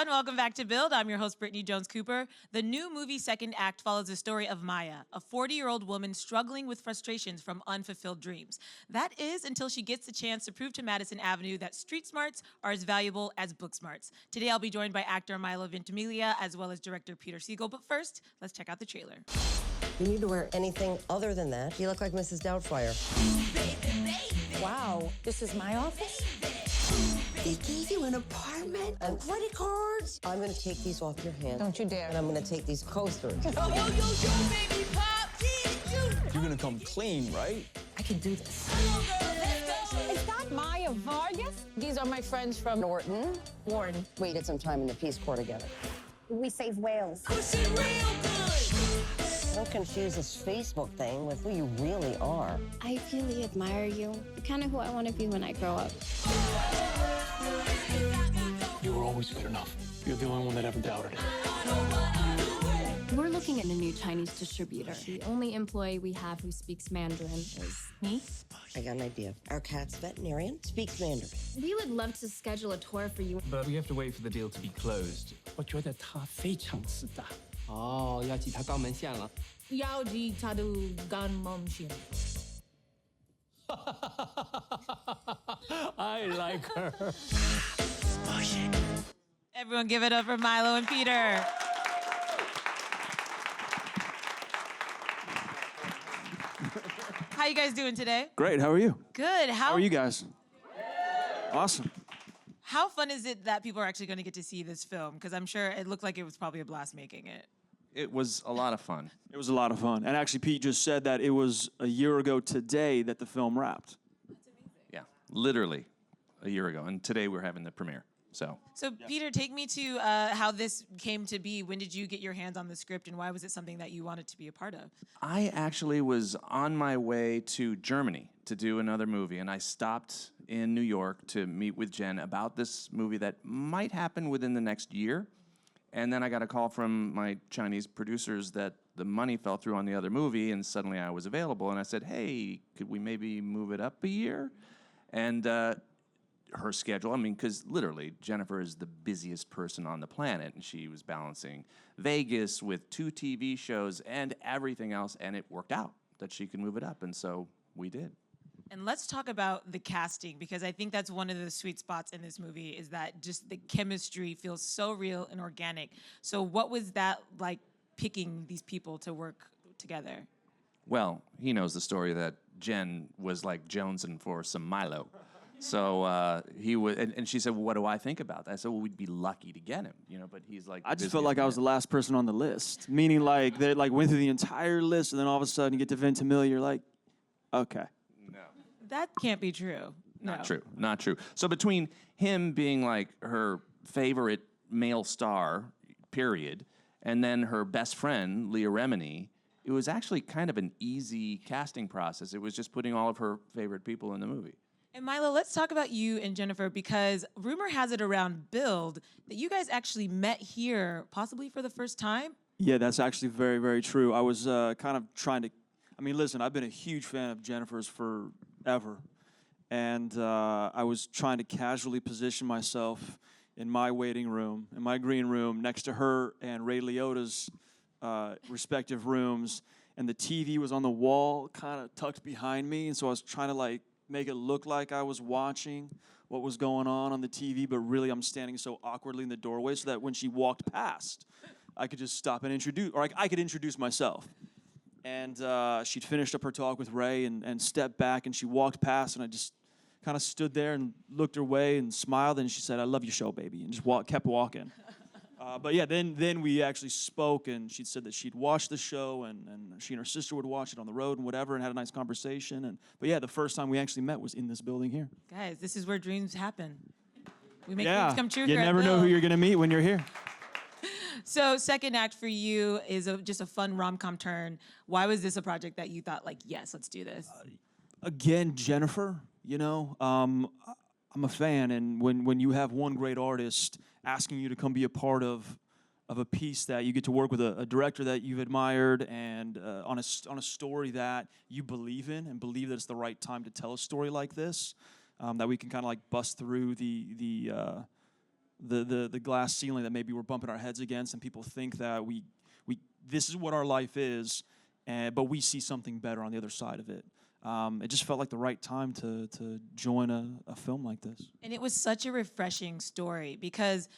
everyone. Welcome back to Build. I'm your host, Brittany Jones-Cooper. The new movie Second Act follows the story of Maya, a 40-year-old woman struggling with frustrations from unfulfilled dreams. That is until she gets the chance to prove to Madison Avenue that street smarts are as valuable as book smarts. Today, I'll be joined by actor Milo Ventimiglia as well as director Peter Segal. But first, let's check out the trailer. You need to wear anything other than that. You look like Mrs. Doubtfire. Wow, this is my office? They gave you an apartment and credit cards. I'm gonna take these off your hand. Don't you dare. And I'm gonna take these coasters. Yo, baby pop, You're gonna come clean, right? I can do this. Is that Maya Vargas? These are my friends from Norton. Warren. We did some time in the Peace Corps together. We save whales. Push it real good. Don't confuse this Facebook thing with who you really are. I really admire you. You're kind of who I want to be when I grow up. You were always good enough. You're the only one that ever doubted it. We're looking at a new Chinese distributor. The only employee we have who speaks Mandarin is me. I got an idea. Our cat's veterinarian speaks Mandarin. We would love to schedule a tour for you. But we have to wait for the deal to be closed. 我觉得他非常自大。哦，要挤他肛门腺了。要挤他的肛门腺。I like her. Everyone give it up for Milo and Peter. How you guys doing today? Great, how are you? Good. How are you guys? Awesome. How fun is it that people are actually going to get to see this film? Because I'm sure it looked like it was probably a blast making it. It was a lot of fun. It was a lot of fun. And actually, Pete just said that it was a year ago today that the film wrapped. That's amazing. Yeah, literally a year ago. And today we're having the premiere. So Peter, take me to how this came to be. When did you get your hands on the script, and why was it something that you wanted to be a part of? I actually was on my way to Germany to do another movie, and I stopped in New York to meet with Jen about this movie that might happen within the next year. And then I got a call from my Chinese producers that the money fell through on the other movie, and suddenly I was available. And I said, hey, could we maybe move it up a year? And her schedule, I mean, because literally Jennifer is the busiest person on the planet, and she was balancing Vegas with 2 TV shows and everything else, and it worked out that she could move it up, and so we did. And let's talk about the casting, because I think that's one of the sweet spots in this movie is that just the chemistry feels so real and organic. So what was that like, picking these people to work together? Well, he knows the story that Jen was like jonesing for some Milo. So he would, and she said, well, what do I think about that? I said, well, we'd be lucky to get him, you know, but he's like... I just felt like I was the last person on the list, meaning like they like went through the entire list, and then all of a sudden you get to Ventimiglia, you're like, okay. No. That can't be true. Not true, not true. So between him being like her favorite male star, period, and then her best friend, Leah Remini, it was actually kind of an easy casting process. It was just putting all of her favorite people in the movie. And Milo, let's talk about you and Jennifer, because rumor has it around Build that you guys actually met here, possibly for the first time. Yeah, that's actually very, very true. I was kind of trying to, I mean, listen, I've been a huge fan of Jennifer's forever. And I was trying to casually position myself in my waiting room, in my green room, next to her and Ray Liotta's respective rooms. And the TV was on the wall, kind of tucked behind me. And so I was trying to like make it look like I was watching what was going on the TV, but really I'm standing so awkwardly in the doorway so that when she walked past, I could just stop and introduce, or I could introduce myself. And she'd finished up her talk with Ray and stepped back, and she walked past, and I just kind of stood there and looked her way and smiled, and she said, I love your show, baby, and just kept walking. But yeah, then we actually spoke, and she said that she'd watched the show, and she and her sister would watch it on the road and whatever, and had a nice conversation. But yeah, the first time we actually met was in this building here. Guys, this is where dreams happen. We make dreams come true. You here never know who you're gonna meet when you're here. So Second Act for you is just a fun rom-com turn. Why was this a project that you thought, like, yes, let's do this? Again, Jennifer, you know, I'm a fan, and when you have one great artist asking you to come be a part of a piece that you get to work with a director that you've admired, and on a story that you believe in and believe that it's the right time to tell a story like this, that we can kind of like bust through the the glass ceiling that maybe we're bumping our heads against, and people think that we this is what our life is, but we see something better on the other side of it. It just felt like the right time to join a film like this. And it was such a refreshing story because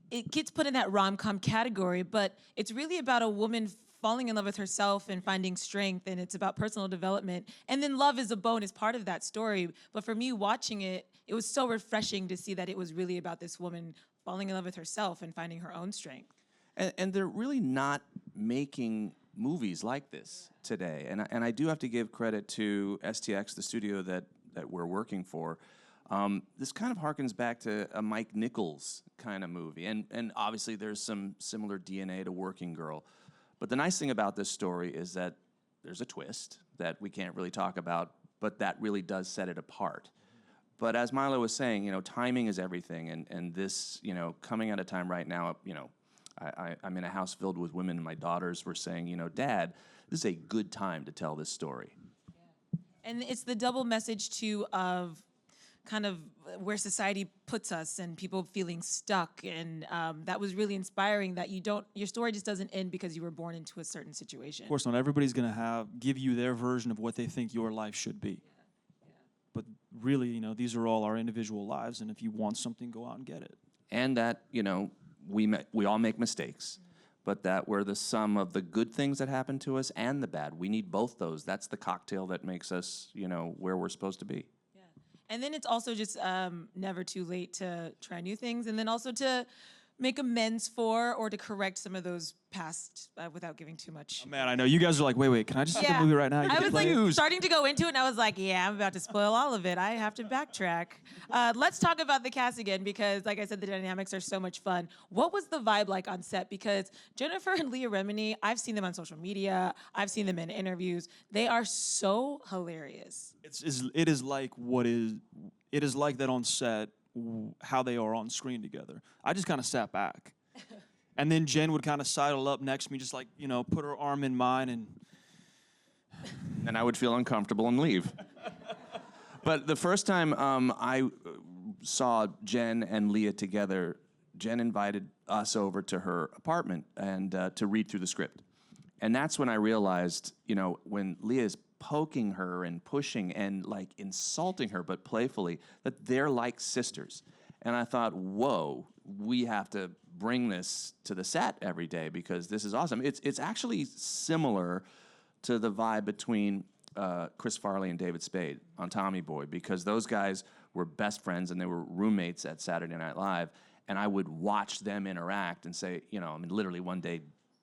it gets put in that rom-com category, but it's really about a woman falling in love with herself and finding strength, and it's about personal development. And then love is a bonus part of that story. But for me, watching it, it was so refreshing to see that it was really about this woman falling in love with herself and finding her own strength. And they're really not making movies like this today. And I do have to give credit to STX, the studio that we're working for. This kind of harkens back to a Mike Nichols kind of movie. And obviously there's some similar DNA to Working Girl. But the nice thing about this story is that there's a twist that we can't really talk about, but that really does set it apart. But as Milo was saying, you know, timing is everything. And this, you know, coming at a time right now, you know, I'm in a house filled with women, and my daughters were saying, you know, Dad, this is a good time to tell this story. Yeah. And it's the double message, too, of kind of where society puts us and people feeling stuck. And that was really inspiring that your story just doesn't end because you were born into a certain situation. Of course, not everybody's going to give you their version of what they think your life should be. But really, you know, these are all our individual lives, and if you want something, go out and get it. And that, you know, we all make mistakes, but that we're the sum of the good things that happen to us and the bad. We need both those. That's the cocktail that makes us, you know, where we're supposed to be. Yeah. And then it's also just never too late to try new things, and then also to make amends for or to correct some of those past without giving too much. Oh, man, I know. You guys are like, wait, can I just see the movie right now? I was like starting to go into it, and I was like, yeah, I'm about to spoil all of it. I have to backtrack. Let's talk about the cast again because, like I said, the dynamics are so much fun. What was the vibe like on set? Because Jennifer and Leah Remini, I've seen them on social media. I've seen them in interviews. They are so hilarious. It is like that on set, how they are on screen together. I just kind of sat back. And then Jen would kind of sidle up next to me, just like, you know, put her arm in mine, and I would feel uncomfortable and leave. But the first time I saw Jen and Leah together, Jen invited us over to her apartment and to read through the script. And that's when I realized, you know, when Leah's poking her and pushing and like insulting her, but playfully, that they're like sisters. And I thought, whoa, we have to bring this to the set every day because this is awesome. It's actually similar to the vibe between Chris Farley and David Spade on Tommy Boy, because those guys were best friends and they were roommates at Saturday Night Live. And I would watch them interact and say, you know, I mean, literally one day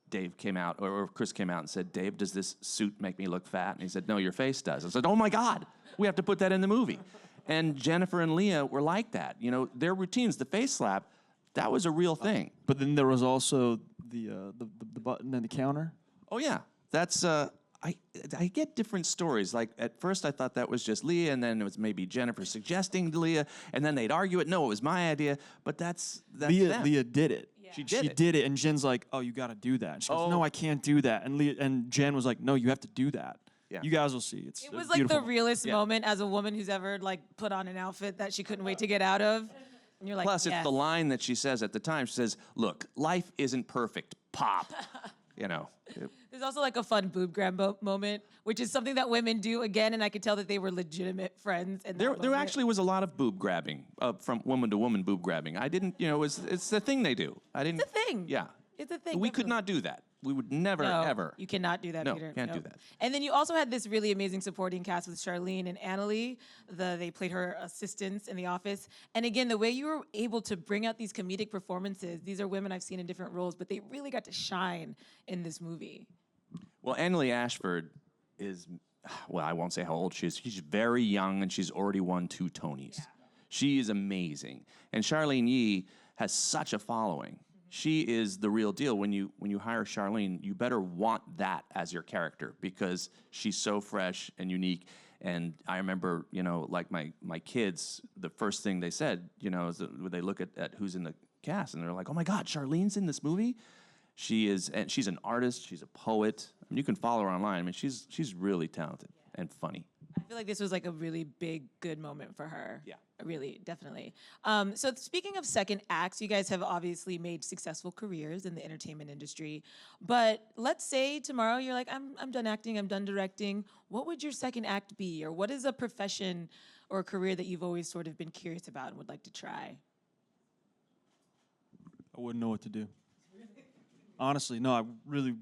Dave came out, or Chris came out and said, Dave, does this suit make me look fat? And he said, no, your face does. I said, oh my God, we have to put that in the movie. And Jennifer and Leah were like that. You know, their routines, the face slap, that was a real thing. But then there was also the button and the counter. Oh yeah, that's I get different stories. Like at first I thought that was just Leah, and then it was maybe Jennifer suggesting to Leah, and then they'd argue it. No, it was my idea. But that's Leah did it. Yeah. She did it, and Jen's like, "Oh, you got to do that." And she goes, "No, I can't do that." And Jen was like, "No, you have to do that." Yeah. You guys will see. It was like the beautiful. realest moment as a woman who's ever like put on an outfit that she couldn't wait to get out of. And you're like, Plus, yes. it's the line that she says at the time. She says, "Look, life isn't perfect. Pop." You know. There's also like a fun boob grab moment, which is something that women do again, and I could tell that they were legitimate friends. And There actually was a lot of boob grabbing, from woman to woman boob grabbing. I didn't, you know, it's the thing they do. I didn't. It's a thing. Yeah. It's a thing. We could not do that. We would never, No, ever. You cannot do that, No, Peter. can't do that. And then you also had this really amazing supporting cast with Charlene and Annalie. They played her assistants in The Office. And again, the way you were able to bring out these comedic performances, these are women I've seen in different roles, but they really got to shine in this movie. Well, Annalie Ashford is, well, I won't say how old she is. She's very young, and she's already won 2 Tonys. Yeah. She is amazing. And Charlene Yee has such a following. She is the real deal. When you hire Charlene, you better want that as your character because she's so fresh and unique. And I remember, you know, like my kids, the first thing they said, you know, is that they look at who's in the cast and they're like, oh my God, Charlene's in this movie? She is, and she's an artist, she's a poet. I mean, you can follow her online. I mean, she's really talented and funny. I feel like this was like a really big, good moment for her. Yeah. Really, definitely. So speaking of second acts, you guys have obviously made successful careers in the entertainment industry. But let's say tomorrow you're like, I'm done acting, I'm done directing. What would your second act be? Or what is a profession or a career that you've always sort of been curious about and would like to try? I wouldn't know what to do. Honestly, no, I really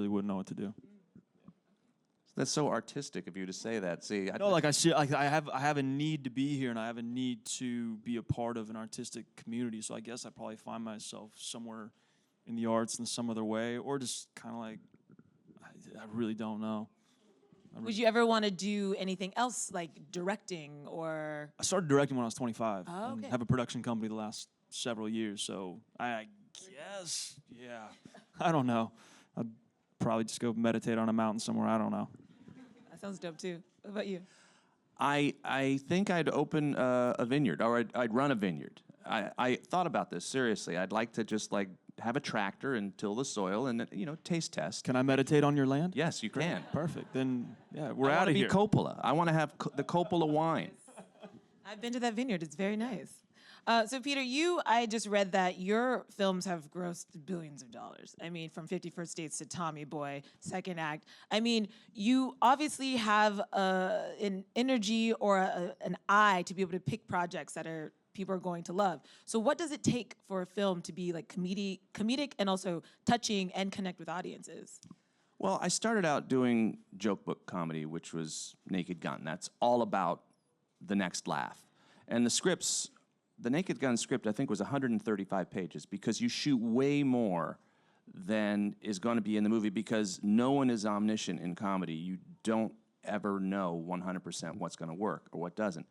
wouldn't know what to do. That's so artistic of you to say that. See, No, like I see, like I have a need to be here, and I have a need to be a part of an artistic community. So I guess I probably find myself somewhere in the arts in some other way, or just kind of like I really don't know. Would you ever want to do anything else like directing or? I started directing when I was 25. Oh, okay. And have a production company the last several years. So I guess, yeah, I don't know. I'd probably just go meditate on a mountain somewhere. I don't know. That sounds dope too. What about you? I think I'd open a vineyard, or I'd run a vineyard. I thought about this seriously. I'd like to just like have a tractor and till the soil and taste test. Can I meditate on your land? Yes, you can. Perfect. Then yeah, we're I out want of to here. be Coppola. I want to have the Coppola wine. I've been to that vineyard. It's very nice. So Peter, I just read that your films have grossed billions of dollars. I mean, from 51st Dates to Tommy Boy, second act. I mean, you obviously have an energy or an eye to be able to pick projects that people are going to love. So what does it take for a film to be like comedic and also touching and connect with audiences? Well, I started out doing joke book comedy, which was Naked Gun. That's all about the next laugh. And the Naked Gun script, I think, was 135 pages because you shoot way more than is going to be in the movie because no one is omniscient in comedy. You don't ever know 100% what's going to work or what doesn't.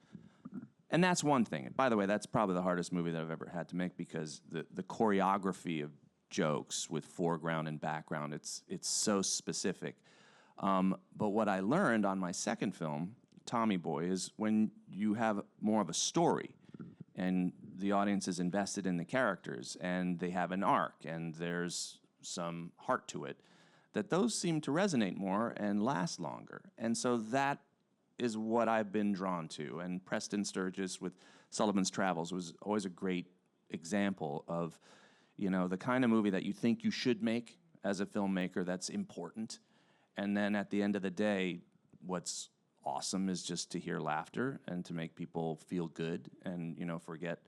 And that's one thing. By the way, that's probably the hardest movie that I've ever had to make because the choreography of jokes with foreground and background, it's so specific. But what I learned on my second film, Tommy Boy, is when you have more of a story and the audience is invested in the characters and they have an arc and there's some heart to it, that those seem to resonate more and last longer. And so that is what I've been drawn to. And Preston Sturgis with Sullivan's Travels was always a great example of, the kind of movie that you think you should make as a filmmaker that's important. And then at the end of the day, what's awesome is just to hear laughter and to make people feel good and forget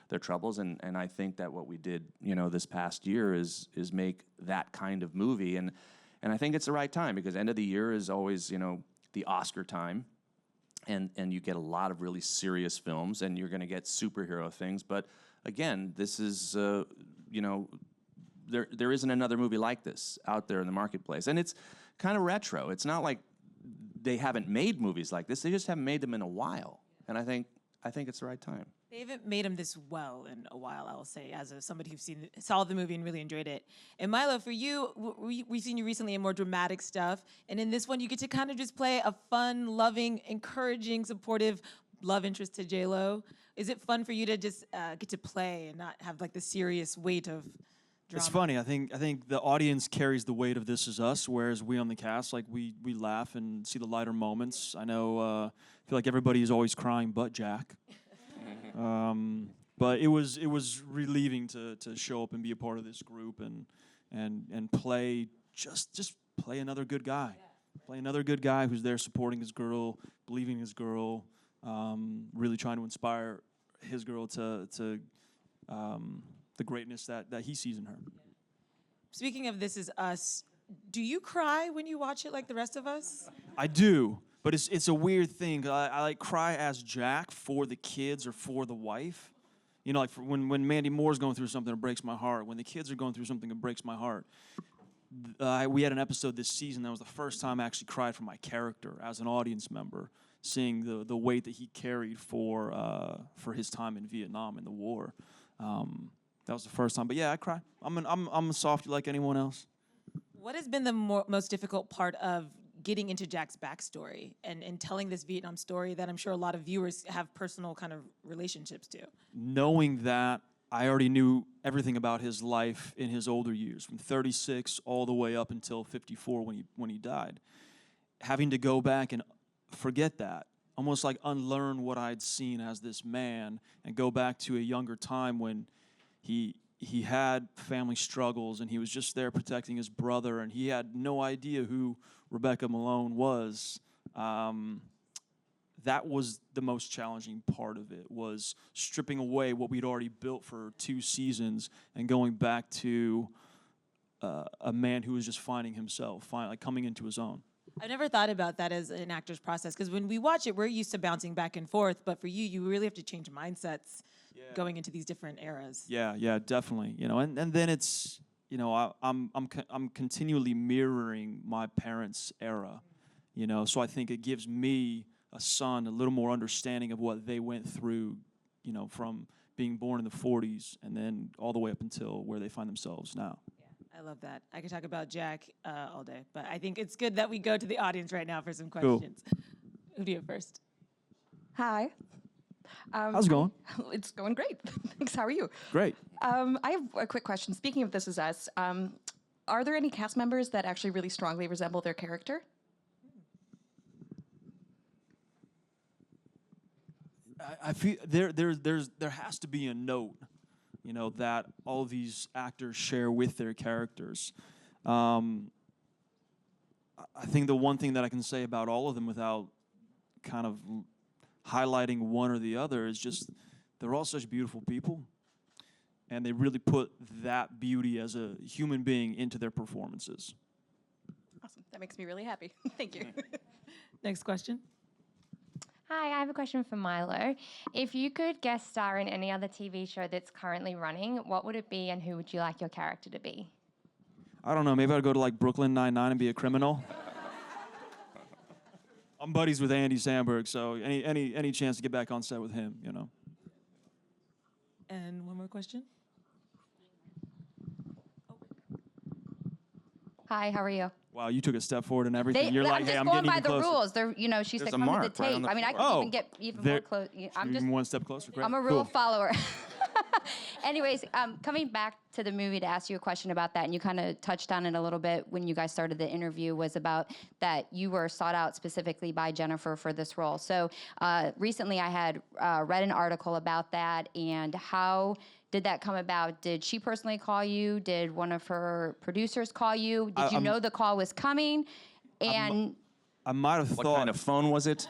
their troubles. And I think that what we did this past year is make that kind of movie. And I think it's the right time because end of the year is always the Oscar time, and you get a lot of really serious films, and you're going to get superhero things. But again, this is there isn't another movie like this out there in the marketplace, and it's kind of retro. It's not like they haven't made movies like this. They just haven't made them in a while. And I think it's the right time. They haven't made them this well in a while, I will say, as somebody who saw the movie and really enjoyed it. And Milo, for you, we've seen you recently in more dramatic stuff. And in this one, you get to kind of just play a fun, loving, encouraging, supportive love interest to J-Lo. Is it fun for you to just get to play and not have like the serious weight of drama? It's funny. I think the audience carries the weight of This Is Us, whereas we on the cast, like we laugh and see the lighter moments. I know, I feel like everybody is always crying but Jack. But it was relieving to show up and be a part of this group and play just play another good guy. Yeah. Play another good guy who's there supporting his girl, believing in his girl, really trying to inspire his girl to the greatness that he sees in her. Speaking of This Is Us, do you cry when you watch it like the rest of us? I do, but it's a weird thing. I like cry as Jack for the kids or for the wife. Like when Mandy Moore's going through something, it breaks my heart. When the kids are going through something, it breaks my heart. We had an episode this season that was the first time I actually cried for my character as an audience member, seeing the weight that he carried for his time in Vietnam in the war. That was the first time. But yeah, I cry. I'm a softie like anyone else. What has been the most difficult part of getting into Jack's backstory and telling this Vietnam story that I'm sure a lot of viewers have personal kind of relationships to? Knowing that I already knew everything about his life in his older years, from 36 all the way up until 54 when he died. having to go back and forget that, almost like unlearn what I'd seen as this man and go back to a younger time when he had family struggles and he was just there protecting his brother and he had no idea who Rebecca Malone was. That was the most challenging part of it, was stripping away what we'd already built for 2 seasons and going back to a man who was just finding himself, like coming into his own. I've never thought about that as an actor's process, because when we watch it, we're used to bouncing back and forth, but for you, you really have to change mindsets going into these different eras. Yeah, definitely. You know, and then it's, you know, I'm continually mirroring my parents' era, you know, so I think it gives me, a son, a little more understanding of what they went through, you know, from being born in the 40s and then all the way up until where they find themselves now. I love that. I could talk about Jack all day, but I think it's good that we go to the audience right now for some questions. Cool. Who do you have first? Hi. How's it going? It's going great. Thanks. How are you? Great. I have a quick question. Speaking of This Is Us, are there any cast members that actually really strongly resemble their character? I feel there has to be a note, you know, that all of these actors share with their characters. I think the one thing that I can say about all of them without kind of highlighting one or the other is just they're all such beautiful people, and they really put that beauty as a human being into their performances. Awesome. That makes me really happy. Thank you. Next question. Hi, I have a question for Milo. If you could guest star in any other TV show that's currently running, what would it be and who would you like your character to be? I don't know, maybe I'd go to like Brooklyn Nine-Nine and be a criminal. I'm buddies with Andy Samberg, so any chance to get back on set with him, you know. And one more question. Hi, how are you? Wow, you took a step forward and everything. You're like, I'm hey, just I'm going getting by even the closer. rules. There, you know, she There's said a come to mark the right tape. on the I mean, I floor. can even get even more close. I'm just even one step closer. Great. I'm a rule Cool. follower. Anyways, coming back to the movie to ask you a question about that, and you kind of touched on it a little bit when you guys started the interview, was about that you were sought out specifically by Jennifer for this role. So recently I had read an article about that, and how did that come about? Did she personally call you? Did one of her producers call you? Did you know the call was coming? And I might have thought. What kind of phone was it?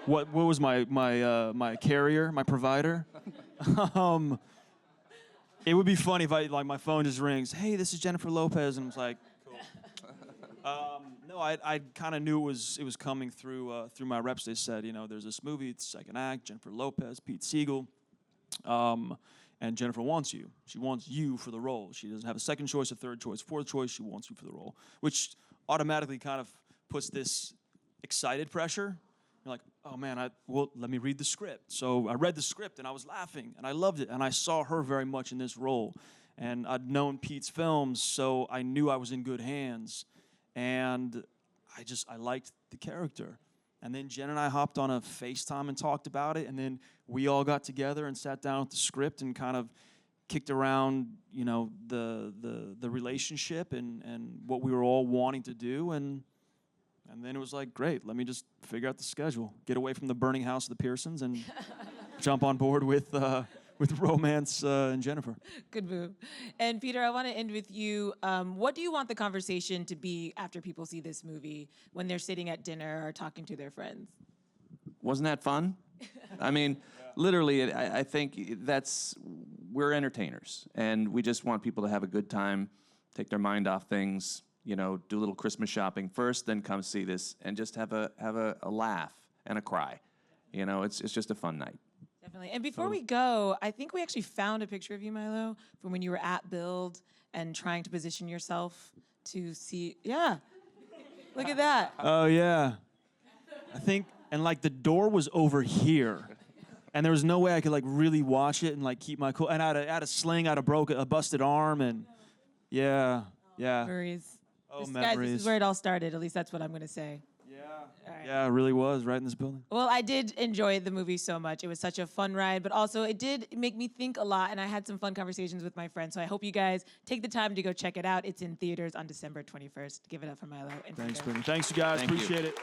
What was my carrier, my provider? It would be funny if my phone just rings. Hey, this is Jennifer Lopez, and I was like, cool. No, I kind of knew it was coming through my reps. They said, you know, there's this movie, it's the second act, Jennifer Lopez, Pete Segal, and Jennifer wants you. She wants you for the role. She doesn't have a second choice, a third choice, fourth choice. She wants you for the role, which automatically kind of puts this excited pressure. You're like, oh man, let me read the script. So I read the script and I was laughing and I loved it, and I saw her very much in this role. And I'd known Pete's films, so I knew I was in good hands. And I liked the character. And then Jen and I hopped on a FaceTime and talked about it, and then we all got together and sat down with the script and kind of kicked around, you know, the relationship and what we were all wanting to do, and then it was like, great, let me just figure out the schedule, get away from the burning house of the Pearsons, and jump on board with romance and Jennifer. Good move. And Peter, I want to end with you. What do you want the conversation to be after people see this movie when they're sitting at dinner or talking to their friends? Wasn't that fun? I mean, literally, I think we're entertainers, and we just want people to have a good time, take their mind off things, you know, do a little Christmas shopping first, then come see this, and just have a laugh and a cry. You know, it's just a fun night. Definitely. And before we go, I think we actually found a picture of you, Milo, from when you were at Build and trying to position yourself to see. Yeah. Look at that. Oh, yeah. I think, and like the door was over here. And there was no way I could like really watch it and like keep my cool. And I had a sling, I had a busted arm, and yeah. Memories. Oh, Guys, memories. this is where it all started. At least that's what I'm going to say. Yeah. Yeah, it really was right in this building. Well, I did enjoy the movie so much. It was such a fun ride, but also it did make me think a lot, and I had some fun conversations with my friends. So I hope you guys take the time to go check it out. It's in theaters on December 21st. Give it up for Milo. And Thanks, Peter. Brittany. Thanks, you guys. Thank you. Appreciate it.